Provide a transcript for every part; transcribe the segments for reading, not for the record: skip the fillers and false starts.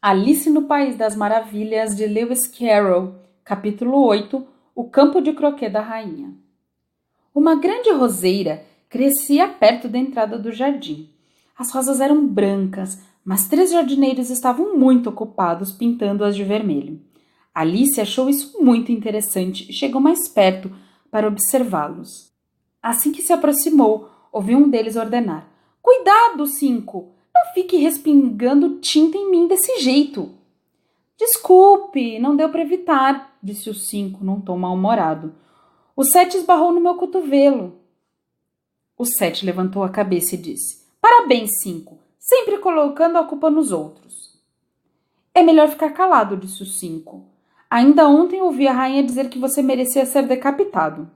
Alice no País das Maravilhas, de Lewis Carroll, capítulo 8, O Campo de Croquet da Rainha. Uma grande roseira crescia perto da entrada do jardim. As rosas eram brancas, mas 3 jardineiros estavam muito ocupados pintando-as de vermelho. Alice achou isso muito interessante e chegou mais perto para observá-los. Assim que se aproximou, ouviu um deles ordenar: "Cuidado, Cinco! Não fique respingando tinta em mim desse jeito." "Desculpe, não deu para evitar", disse o Cinco num tom mal-humorado. "O Sete esbarrou no meu cotovelo." O Sete levantou a cabeça e disse: "Parabéns, Cinco, sempre colocando a culpa nos outros." "É melhor ficar calado", disse o Cinco. "Ainda ontem ouvi a rainha dizer que você merecia ser decapitado."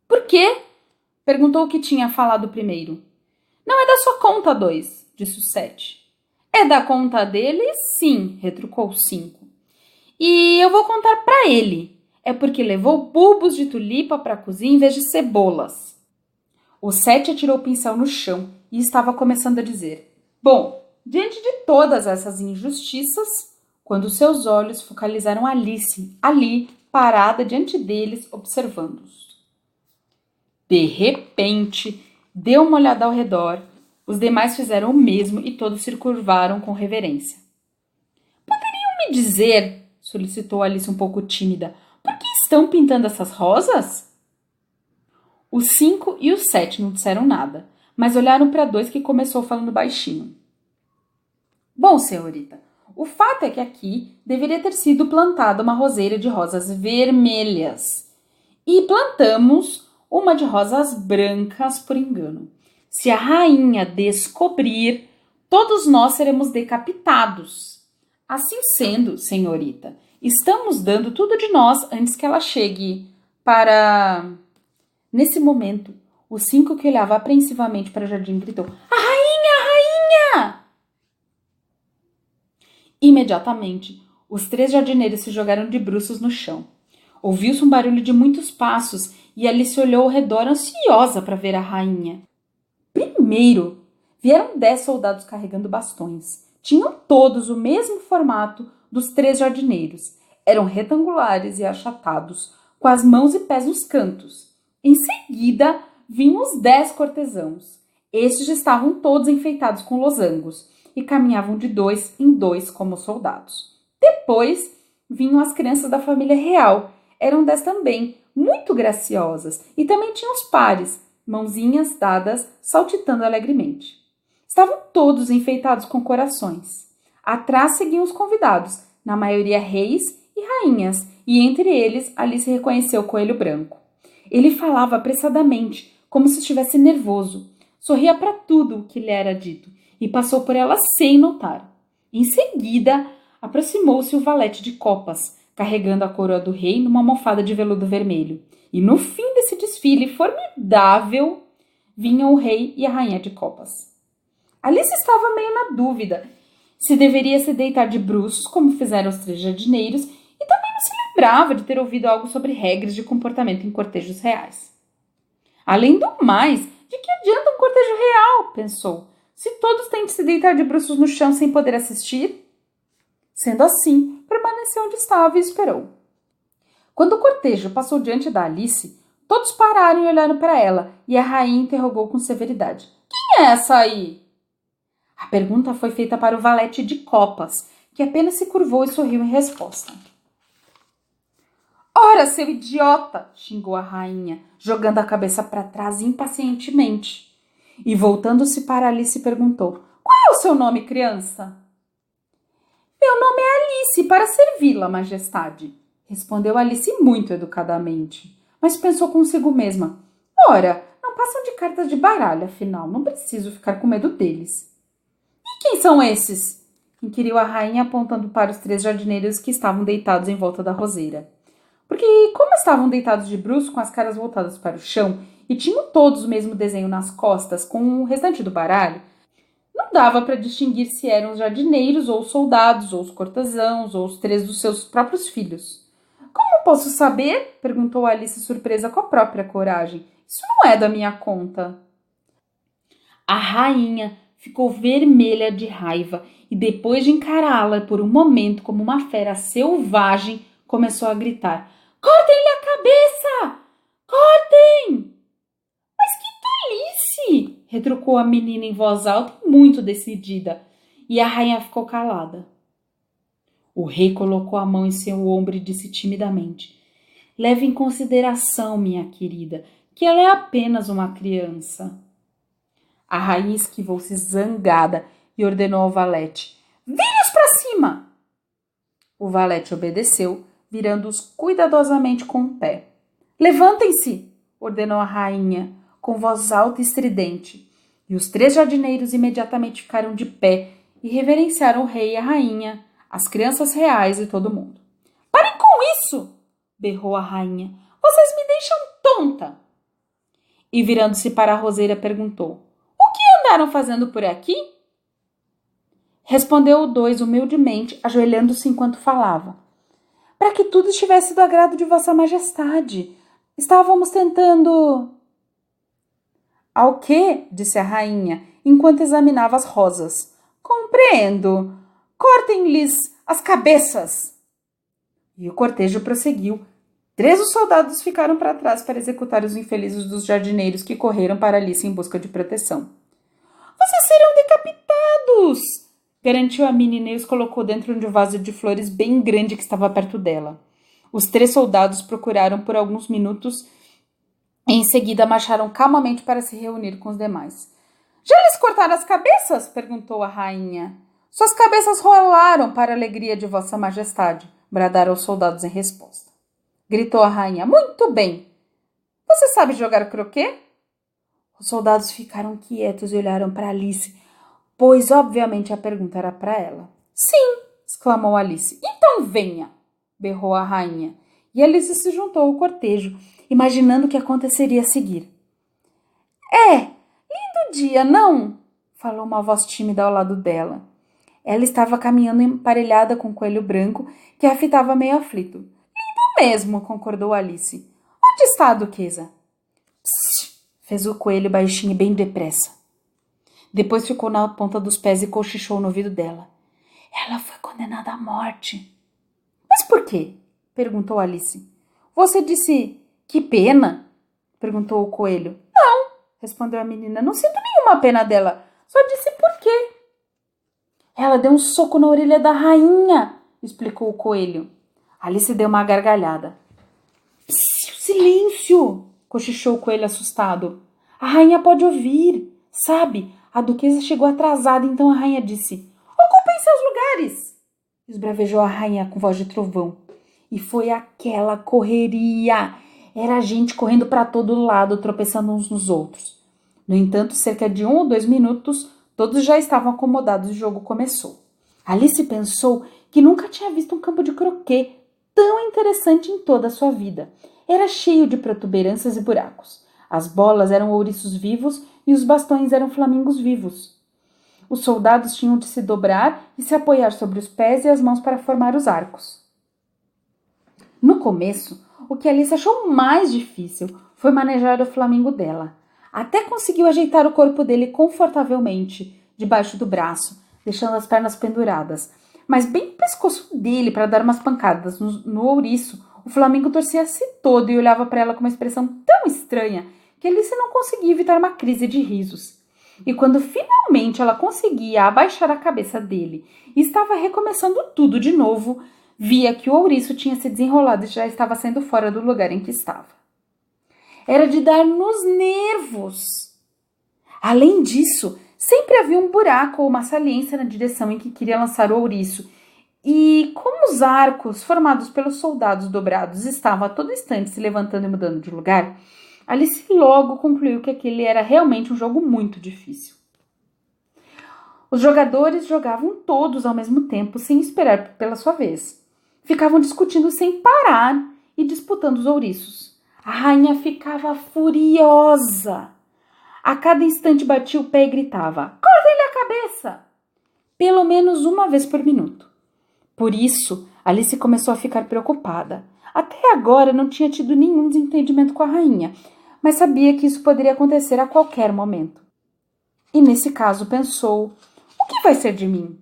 "Por quê?" perguntou o que tinha falado primeiro. "Não é da sua conta, dois", disse o Sete. "É da conta dele, sim", retrucou o Cinco. "E eu vou contar para ele. É porque levou bulbos de tulipa para a cozinha em vez de cebolas." O Sete atirou o pincel no chão e estava começando a dizer: "Bom, diante de todas essas injustiças", quando seus olhos focalizaram Alice, ali, parada diante deles, observando-os. De repente, deu uma olhada ao redor. Os demais fizeram o mesmo e todos se curvaram com reverência. "Poderiam me dizer", solicitou Alice um pouco tímida, "por que estão pintando essas rosas?" Os Cinco e os Sete não disseram nada, mas olharam para dois que começou falando baixinho. "Bom, senhorita, o fato é que aqui deveria ter sido plantada uma roseira de rosas vermelhas. E plantamos uma de rosas brancas por engano. Se a rainha descobrir, todos nós seremos decapitados. Assim sendo, senhorita, estamos dando tudo de nós antes que ela chegue para..." Nesse momento, o Cinco, que olhava apreensivamente para o jardim, gritou: "A rainha, a rainha!" Imediatamente, os 3 jardineiros se jogaram de bruços no chão. Ouviu-se um barulho de muitos passos e Alice olhou ao redor ansiosa para ver a rainha. Primeiro, vieram 10 soldados carregando bastões. Tinham todos o mesmo formato dos 3 jardineiros. Eram retangulares e achatados, com as mãos e pés nos cantos. Em seguida, vinham os 10 cortesãos. Estes estavam todos enfeitados com losangos e caminhavam de 2 em 2 como soldados. Depois, vinham as crianças da família real. Eram 10 também, muito graciosas, e também tinham os pares, mãozinhas dadas, saltitando alegremente. Estavam todos enfeitados com corações. Atrás seguiam os convidados, na maioria reis e rainhas, e entre eles Alice reconheceu o Coelho Branco. Ele falava apressadamente, como se estivesse nervoso. Sorria para tudo o que lhe era dito e passou por ela sem notar. Em seguida, aproximou-se o valete de copas, carregando a coroa do rei numa almofada de veludo vermelho. E no fim desse desfile formidável, vinham o rei e a rainha de copas. Alice estava meio na dúvida se deveria se deitar de bruços, como fizeram os 3 jardineiros, e também não se lembrava de ter ouvido algo sobre regras de comportamento em cortejos reais. Além do mais, de que adianta um cortejo real, pensou, se todos têm de se deitar de bruços no chão sem poder assistir? Sendo assim, permaneceu onde estava e esperou. Quando o cortejo passou diante da Alice, todos pararam e olharam para ela, e a rainha interrogou com severidade: "Quem é essa aí?" A pergunta foi feita para o valete de copas, que apenas se curvou e sorriu em resposta. "Ora, seu idiota!" xingou a rainha, jogando a cabeça para trás impacientemente. E voltando-se para Alice, perguntou: "Qual é o seu nome, criança?" "Meu nome é Alice, para servi-la, majestade", respondeu Alice muito educadamente, mas pensou consigo mesma: "Ora, não passam de cartas de baralho, afinal, não preciso ficar com medo deles." "E quem são esses?" inquiriu a rainha, apontando para os 3 jardineiros que estavam deitados em volta da roseira. Porque, como estavam deitados de bruços com as caras voltadas para o chão e tinham todos o mesmo desenho nas costas com o restante do baralho, não dava para distinguir se eram os jardineiros, ou os soldados, ou os cortesãos, ou os 3 dos seus próprios filhos. "Como posso saber?" perguntou Alice, surpresa com a própria coragem. "Isso não é da minha conta." A rainha ficou vermelha de raiva e, depois de encará-la por um momento como uma fera selvagem, começou a gritar: "Cortem-lhe a cabeça! Cortem!" "Mas que tolice!" retrucou a menina em voz alta e muito decidida, e a rainha ficou calada. O rei colocou a mão em seu ombro e disse timidamente: "Leve em consideração, minha querida, que ela é apenas uma criança." A rainha esquivou-se zangada e ordenou ao valete: "Vire-os para cima!" O valete obedeceu, virando-os cuidadosamente com o pé. "Levantem-se!" ordenou a rainha, com voz alta e estridente. E os 3 jardineiros imediatamente ficaram de pé e reverenciaram o rei e a rainha, as crianças reais e todo mundo. "Parem com isso!" berrou a rainha. "Vocês me deixam tonta!" E virando-se para a roseira, perguntou: "O que andaram fazendo por aqui?" Respondeu o 2 humildemente, ajoelhando-se enquanto falava: "Para que tudo estivesse do agrado de Vossa Majestade. Estávamos tentando..." "Ao quê?" disse a rainha, enquanto examinava as rosas. "Compreendo. Cortem-lhes as cabeças." E o cortejo prosseguiu. 3 dos soldados ficaram para trás para executar os infelizes dos jardineiros que correram para Alice em busca de proteção. "Vocês serão decapitados!" garantiu a menina e os colocou dentro de um vaso de flores bem grande que estava perto dela. Os 3 soldados procuraram por alguns minutos e em seguida marcharam calmamente para se reunir com os demais. "Já lhes cortaram as cabeças?" perguntou a rainha. "Suas cabeças rolaram para a alegria de Vossa Majestade", bradaram os soldados em resposta. Gritou a rainha: "Muito bem! Você sabe jogar croquet?" Os soldados ficaram quietos e olharam para Alice, pois obviamente a pergunta era para ela. "Sim!" exclamou Alice. "Então venha!" berrou a rainha. E Alice se juntou ao cortejo, imaginando o que aconteceria a seguir. Lindo dia, não?" falou uma voz tímida ao lado dela. Ela estava caminhando emparelhada com o coelho branco, que a fitava meio aflito. "Lindo mesmo", concordou Alice. "Onde está a duquesa?" "Psst", fez o coelho baixinho e bem depressa. Depois ficou na ponta dos pés e cochichou no ouvido dela: "Ela foi condenada à morte." "Mas por quê?" perguntou Alice. "Você disse que pena?" perguntou o coelho. "Não", respondeu a menina, "não sinto nenhuma pena dela. Só disse por quê." "Ela deu um soco na orelha da rainha", explicou o coelho. Alice deu uma gargalhada. "Silêncio!" cochichou o coelho assustado. "A rainha pode ouvir. Sabe, a duquesa chegou atrasada, então a rainha disse: 'Ocupem seus lugares!'" esbravejou a rainha com voz de trovão. E foi aquela correria. Era gente correndo para todo lado, tropeçando uns nos outros. No entanto, cerca de 1 ou 2 minutos, todos já estavam acomodados e o jogo começou. Alice pensou que nunca tinha visto um campo de croquet tão interessante em toda a sua vida. Era cheio de protuberâncias e buracos. As bolas eram ouriços vivos e os bastões eram flamingos vivos. Os soldados tinham de se dobrar e se apoiar sobre os pés e as mãos para formar os arcos. No começo, o que Alice achou mais difícil foi manejar o flamingo dela. Até conseguiu ajeitar o corpo dele confortavelmente debaixo do braço, deixando as pernas penduradas. Mas bem no pescoço dele, para dar umas pancadas no ouriço, o flamingo torcia-se todo e olhava para ela com uma expressão tão estranha que Alice não conseguia evitar uma crise de risos. E quando finalmente ela conseguia abaixar a cabeça dele e estava recomeçando tudo de novo, via que o ouriço tinha se desenrolado e já estava saindo fora do lugar em que estava. Era de dar nos nervos. Além disso, sempre havia um buraco ou uma saliência na direção em que queria lançar o ouriço. E como os arcos formados pelos soldados dobrados estavam a todo instante se levantando e mudando de lugar, Alice logo concluiu que aquele era realmente um jogo muito difícil. Os jogadores jogavam todos ao mesmo tempo, sem esperar pela sua vez. Ficavam discutindo sem parar e disputando os ouriços. A rainha ficava furiosa. A cada instante batia o pé e gritava: "Cortem-lhe a cabeça!" Pelo menos uma vez por minuto. Por isso, Alice começou a ficar preocupada. Até agora não tinha tido nenhum desentendimento com a rainha, mas sabia que isso poderia acontecer a qualquer momento. E nesse caso pensou: o que vai ser de mim?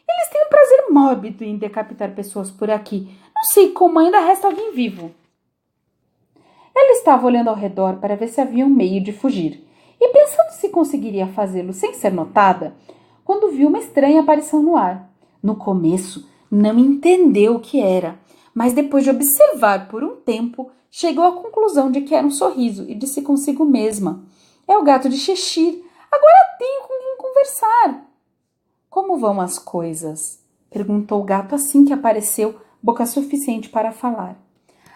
Eles têm um prazer mórbido em decapitar pessoas por aqui. Não sei como ainda resta alguém vivo. Ela estava olhando ao redor para ver se havia um meio de fugir, e pensando se conseguiria fazê-lo sem ser notada, quando viu uma estranha aparição no ar. No começo, não entendeu o que era, mas depois de observar por um tempo, chegou à conclusão de que era um sorriso e disse consigo mesma: é o gato de Cheshire. Agora tenho com quem conversar. Como vão as coisas? Perguntou o gato assim que apareceu, boca suficiente para falar.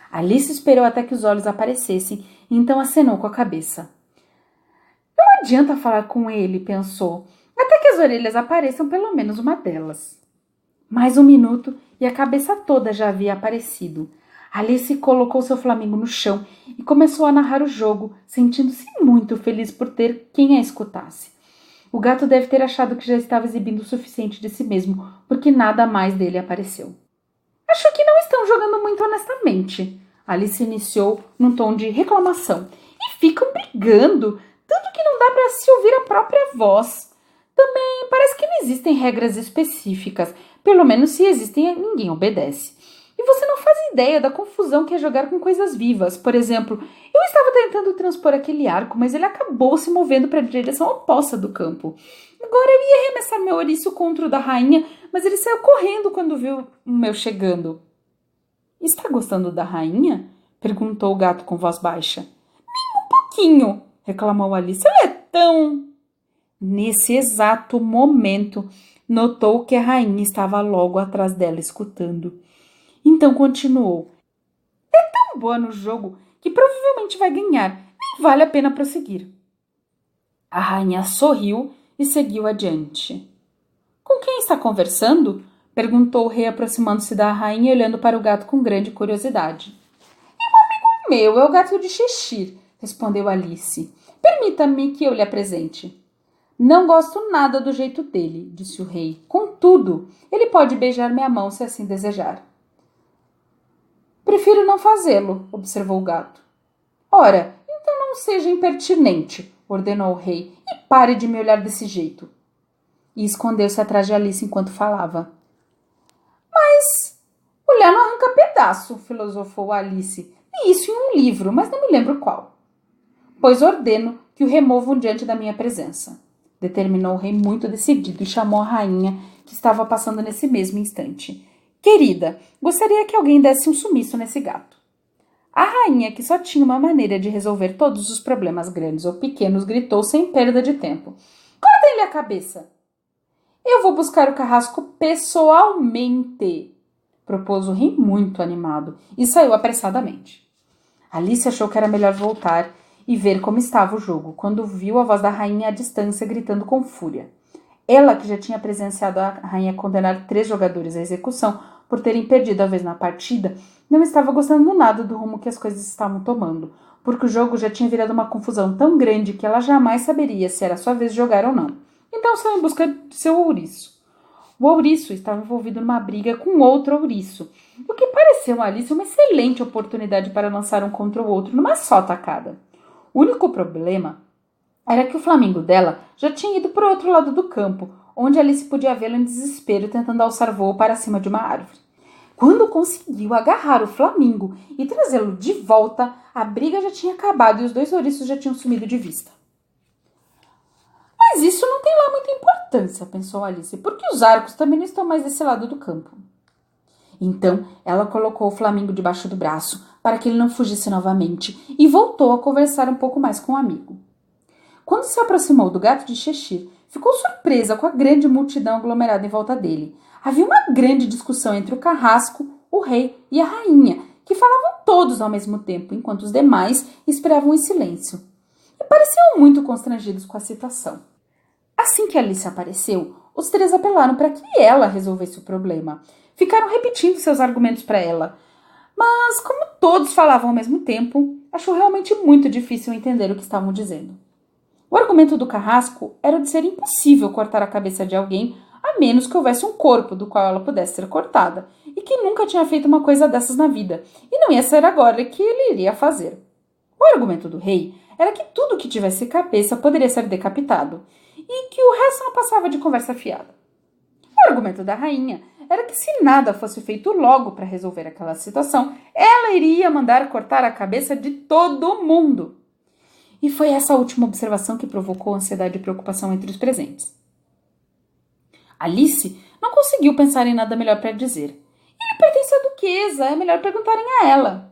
Alice esperou até que os olhos aparecessem e então acenou com a cabeça. Não adianta falar com ele, pensou, até que as orelhas apareçam pelo menos uma delas. Mais um minuto e a cabeça toda já havia aparecido. Alice colocou seu flamingo no chão e começou a narrar o jogo, sentindo-se muito feliz por ter quem a escutasse. O gato deve ter achado que já estava exibindo o suficiente de si mesmo, porque nada mais dele apareceu. Acho que não estão jogando muito honestamente. Alice iniciou num tom de reclamação. E ficam brigando, tanto que não dá para se ouvir a própria voz. Também parece que não existem regras específicas. Pelo menos se existem, ninguém obedece. E você não faz ideia da confusão que é jogar com coisas vivas. Por exemplo, eu estava tentando transpor aquele arco, mas ele acabou se movendo para a direção oposta do campo. Agora eu ia arremessar meu ouriço contra o da rainha, mas ele saiu correndo quando viu o meu chegando. Está gostando da rainha? Perguntou o gato com voz baixa. Nem um pouquinho, reclamou Alice. Ela é tão... Nesse exato momento, notou que a rainha estava logo atrás dela escutando. Então continuou. É tão boa no jogo que provavelmente vai ganhar. Nem vale a pena prosseguir. A rainha sorriu e seguiu adiante. Com quem está conversando? Perguntou o rei, aproximando-se da rainha e olhando para o gato com grande curiosidade. É um amigo meu, é o gato de Cheshire, respondeu Alice. Permita-me que eu lhe apresente. Não gosto nada do jeito dele, disse o rei. Contudo, ele pode beijar minha mão se assim desejar. Prefiro não fazê-lo, observou o gato. Ora, então não seja impertinente, ordenou o rei, e pare de me olhar desse jeito. E escondeu-se atrás de Alice enquanto falava. Mas olhar não arranca pedaço, filosofou Alice. E isso em um livro, mas não me lembro qual. Pois ordeno que o removam diante da minha presença, determinou o rei muito decidido e chamou a rainha, que estava passando nesse mesmo instante. Querida, gostaria que alguém desse um sumiço nesse gato. A rainha, que só tinha uma maneira de resolver todos os problemas grandes ou pequenos, gritou sem perda de tempo. Cortem-lhe a cabeça! Eu vou buscar o carrasco pessoalmente, propôs o rei muito animado e saiu apressadamente. Alice achou que era melhor voltar e ver como estava o jogo, quando viu a voz da rainha à distância gritando com fúria. Ela, que já tinha presenciado a rainha condenar 3 jogadores à execução por terem perdido a vez na partida, não estava gostando nada do rumo que as coisas estavam tomando, porque o jogo já tinha virado uma confusão tão grande que ela jamais saberia se era sua vez de jogar ou não. Então saiu em busca de seu ouriço. O ouriço estava envolvido numa briga com outro ouriço, o que pareceu a Alice uma excelente oportunidade para lançar um contra o outro numa só tacada. O único problema era que o flamingo dela já tinha ido para o outro lado do campo, onde Alice podia vê-lo em desespero tentando alçar voo para cima de uma árvore. Quando conseguiu agarrar o flamingo e trazê-lo de volta, a briga já tinha acabado e os 2 ouriços já tinham sumido de vista. Mas isso não tem lá muita importância, pensou Alice, porque os arcos também não estão mais desse lado do campo. Então, ela colocou o flamingo debaixo do braço para que ele não fugisse novamente e voltou a conversar um pouco mais com o amigo. Quando se aproximou do gato de Cheshire, ficou surpresa com a grande multidão aglomerada em volta dele. Havia uma grande discussão entre o carrasco, o rei e a rainha, que falavam todos ao mesmo tempo, enquanto os demais esperavam em silêncio. E pareciam muito constrangidos com a situação. Assim que Alice apareceu, os 3 apelaram para que ela resolvesse o problema. Ficaram repetindo seus argumentos para ela. Mas, como todos falavam ao mesmo tempo, achou realmente muito difícil entender o que estavam dizendo. O argumento do carrasco era o de ser impossível cortar a cabeça de alguém a menos que houvesse um corpo do qual ela pudesse ser cortada, e que nunca tinha feito uma coisa dessas na vida, e não ia ser agora que ele iria fazer. O argumento do rei era que tudo que tivesse cabeça poderia ser decapitado, e que o resto não passava de conversa fiada. O argumento da rainha era que se nada fosse feito logo para resolver aquela situação, ela iria mandar cortar a cabeça de todo mundo. E foi essa última observação que provocou ansiedade e preocupação entre os presentes. Alice não conseguiu pensar em nada melhor para dizer. Ele pertence à duquesa, é melhor perguntarem a ela.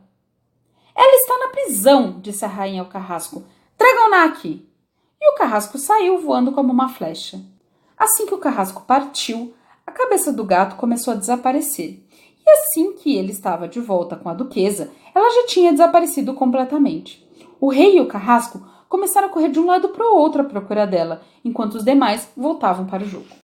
Ela está na prisão, disse a rainha ao carrasco. Tragam-na aqui. E o carrasco saiu voando como uma flecha. Assim que o carrasco partiu, a cabeça do gato começou a desaparecer. E assim que ele estava de volta com a duquesa, ela já tinha desaparecido completamente. O rei e o carrasco começaram a correr de um lado para o outro à procura dela, enquanto os demais voltavam para o jogo.